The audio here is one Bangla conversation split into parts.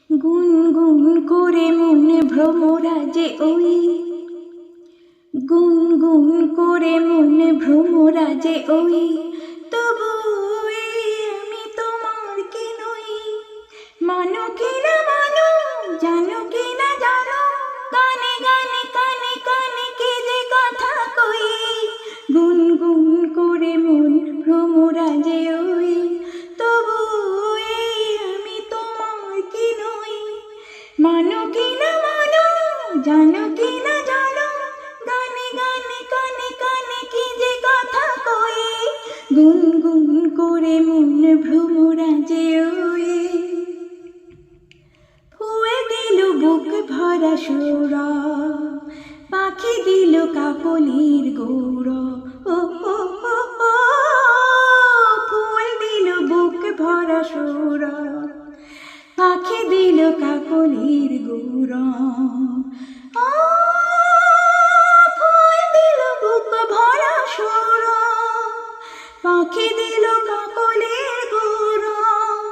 গুনগুন করে মন ভ্রমরাজে ওই, গুনগুন করে মন ভ্রমরাজে ওই, তবু আমি তোমার কি নই। মানো কি না মানো, জানো কি না জানো, গানে গানে কানে কানে কে যে কথা কই। গুনগুন করে মন ভ্রমরাজে ওই, তবু আমি তোমার কি নই। মানো কি না মানো, জানো কি না জানো, গানে গানে কানে কানে কি যে কথা কই। গুনগুন করে মন ভ্রমরাজে ওই, ফুয়ে দিল বুক ভরা সুরা, পাখি দিল কাকলির গৌরব। ও ও ও ও, ফুয়ে দিল বুক ভরা সুরা, পাখি দিল কাকলির গৌরব। ফুয়ে দিল বুক ভরা সুরা, পাখি দিল কাকলির গৌরব।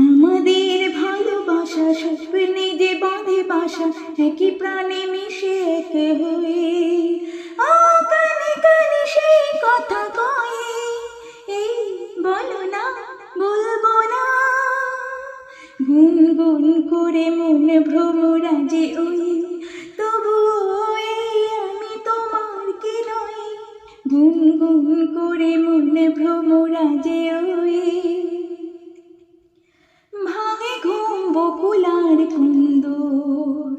আমাদের ভালোবাসা স্বপ্নে যে বাঁধে বাসা, একই প্রাণে মিশে এক হয়ে। কানে কানে সেই কথা কই, এই বলো না বলবো না। গুনগুন করে মন ভ্রমরাজে ওই, তবু আমি তোমার কি নই। গুনগুন করে মন ভ্রমরাজে ওই, ভাঙে ঘুম বকুলার কুন্দর,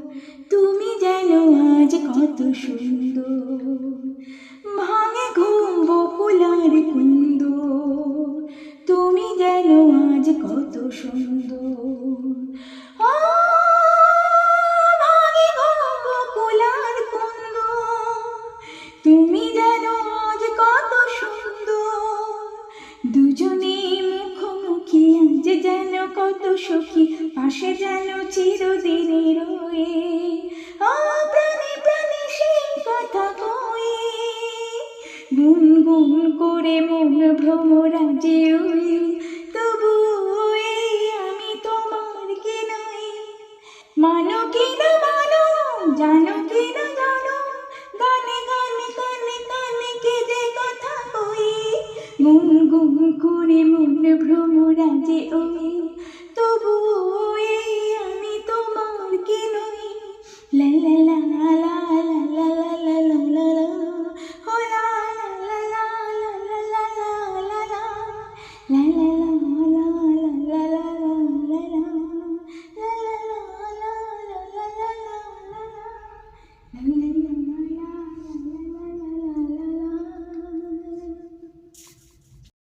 তুমি যেন আজ কত সুন্দর। ভাঙে ঘুম বকুলার কুন্দর, তুমি যেন আজ কত সুন্দর। ভাঙে ঘুম বকুলার কুন্দর, তুমি যেন আজ কত সুন্দর। দুজনে মুখোমুখি আজ যেন কত সখী, পাশে যেন চিরদিনে রয়ে। প্রাণে প্রাণে সেই কথা কই, গুনগুন করে মন ভ্রমরাজে ওই।